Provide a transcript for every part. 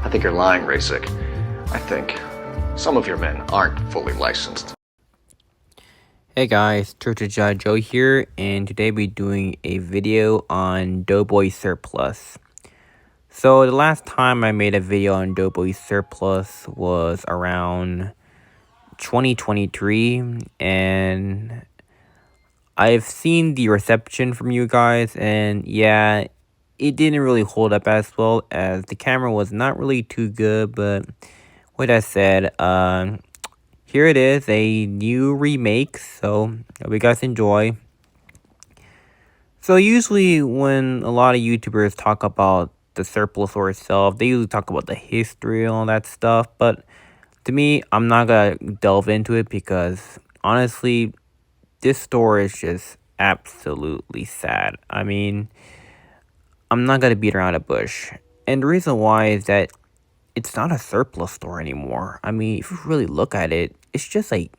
I think you're lying, Rasik. I think some of your men aren't fully licensed. Hey guys, Church Joe here, and today we're doing a video on Doughboys Surplus. So the last time I made a video on Doughboys Surplus was around 2023, and I've seen the reception from you guys, and yeah, it didn't really hold up as well, as the camera was not really too good. But with that said, here it is, a new remake, so hope you guys enjoy. So usually when a lot of YouTubers talk about the surplus or itself, they usually talk about the history and all that stuff. But to me, I'm not gonna delve into it because honestly, this store is just absolutely sad. I mean, I'm not gonna beat around the bush. And the reason why is that it's not a surplus store anymore. I mean, if you really look at it, it's just like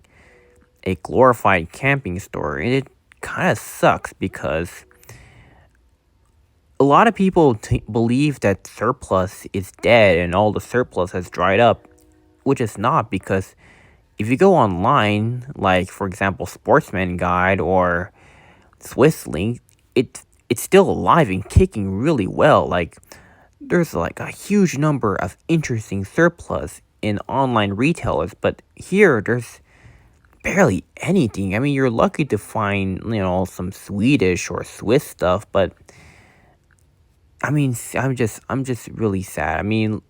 a glorified camping store. And it kind of sucks because a lot of people believe that surplus is dead and all the surplus has dried up, which is not, because if you go online, like for example Sportsman Guide or Swisslink, it's still alive and kicking really well. Like there's like a huge number of interesting surplus in online retailers, but here there's barely anything. I mean, you're lucky to find, some Swedish or Swiss stuff, but I mean, I'm just really sad. I mean,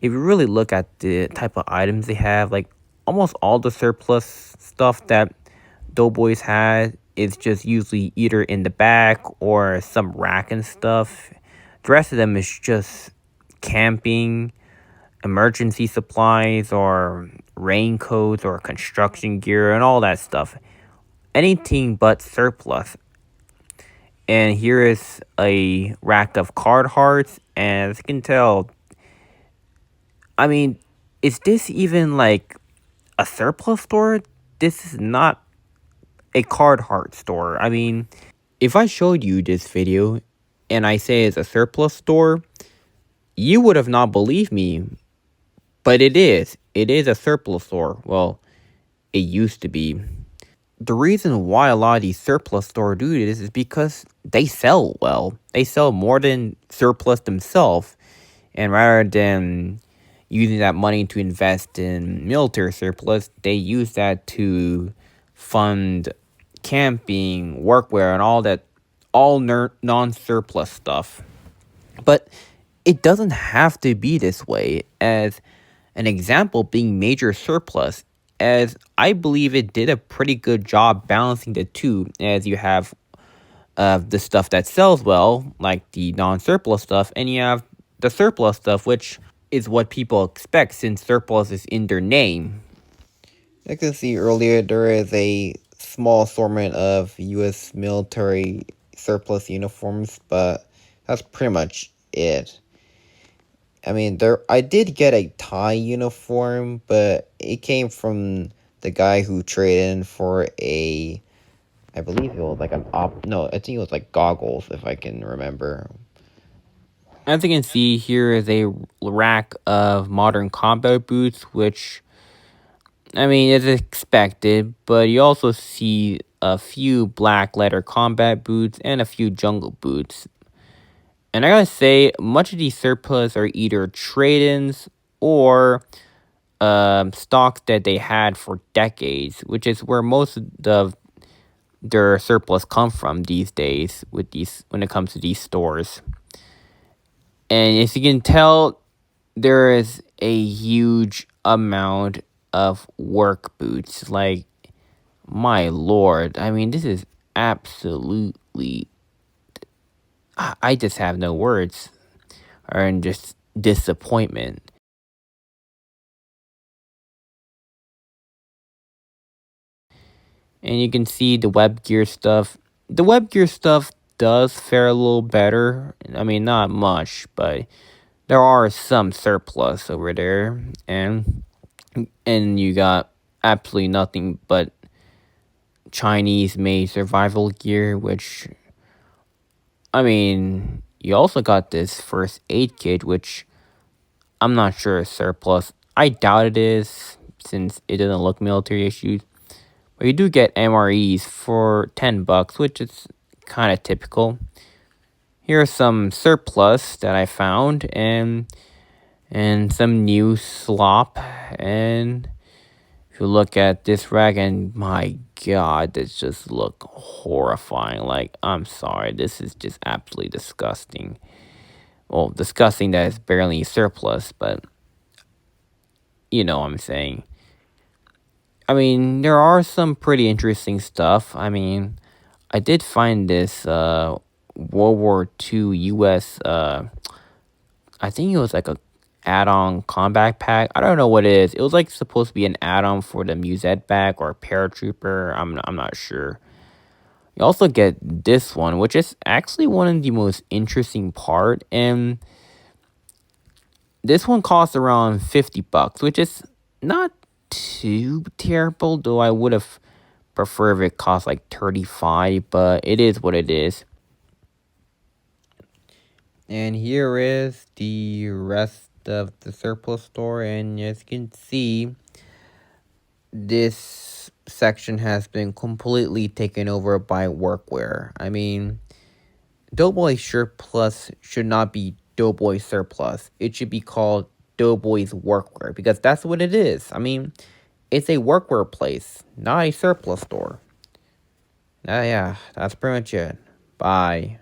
if you really look at the type of items they have, like almost all the surplus stuff that Doughboys had is just usually either in the back or some rack and stuff. The rest of them is just camping, emergency supplies, or raincoats, or construction gear, and all that stuff. Anything but surplus. And here is a rack of card hearts, and as you can tell, I mean, is this even like a surplus store? This is not a card heart store. I mean, if I showed you this video and I say it's a surplus store, you would have not believed me. But it is. It is a surplus store. Well, it used to be. The reason why a lot of these surplus stores do this is because they sell well. They sell more than surplus themselves. And rather than using that money to invest in military surplus, they use that to fund camping, workwear, and all that, all non-surplus stuff. But it doesn't have to be this way, as an example being major surplus, as I believe it did a pretty good job balancing the two, as you have the stuff that sells well, like the non-surplus stuff, and you have the surplus stuff, which is what people expect since surplus is in their name. I can see earlier there is a small assortment of U.S. military surplus uniforms, but that's pretty much it. I mean, I did get a tie uniform, but it came from the guy who traded in for I believe it was like no, I think it was like goggles, if I can remember. As you can see, here is a rack of modern combat boots, which, I mean, is expected, but you also see a few black leather combat boots and a few jungle boots. And I gotta say, much of these surplus are either trade-ins or stocks that they had for decades, which is where most of their surplus come from these days when it comes to these stores. And as you can tell, there is a huge amount of work boots. Like, my lord, I mean, this is absolutely, I just have no words, or in just disappointment. And you can see the web gear stuff. The web gear stuff does fare a little better. I mean, not much, but there are some surplus over there. And you got absolutely nothing but Chinese-made survival gear, which, I mean, you also got this first aid kit, which I'm not sure it's surplus. I doubt it is, since it doesn't look military issued. But you do get MREs for $10, which is kind of typical. Here's some surplus that I found, and some new slop. And if you look at this rag, and my god, this just look horrifying. Like, I'm sorry, this is just absolutely disgusting. Well, disgusting that it's barely surplus, but you know what I'm saying. I mean, there are some pretty interesting stuff. I mean, I did find this World War II US, I think it was like a add-on combat pack. I don't know what it is. It was like supposed to be an add-on for the Musette bag or Paratrooper. I'm not sure. You also get this one, which is actually one of the most interesting part, and this one costs around $50, which is not too terrible, though I would have preferred if it cost like 35, but it is what it is. And here is the rest of the surplus store, and as you can see, this section has been completely taken over by workwear. I mean, Doughboys Surplus should not be Doughboys Surplus. It should be called Doughboys Workwear, because that's what it is. I mean, it's a workwear place, not a surplus store. Yeah, that's pretty much it. Bye.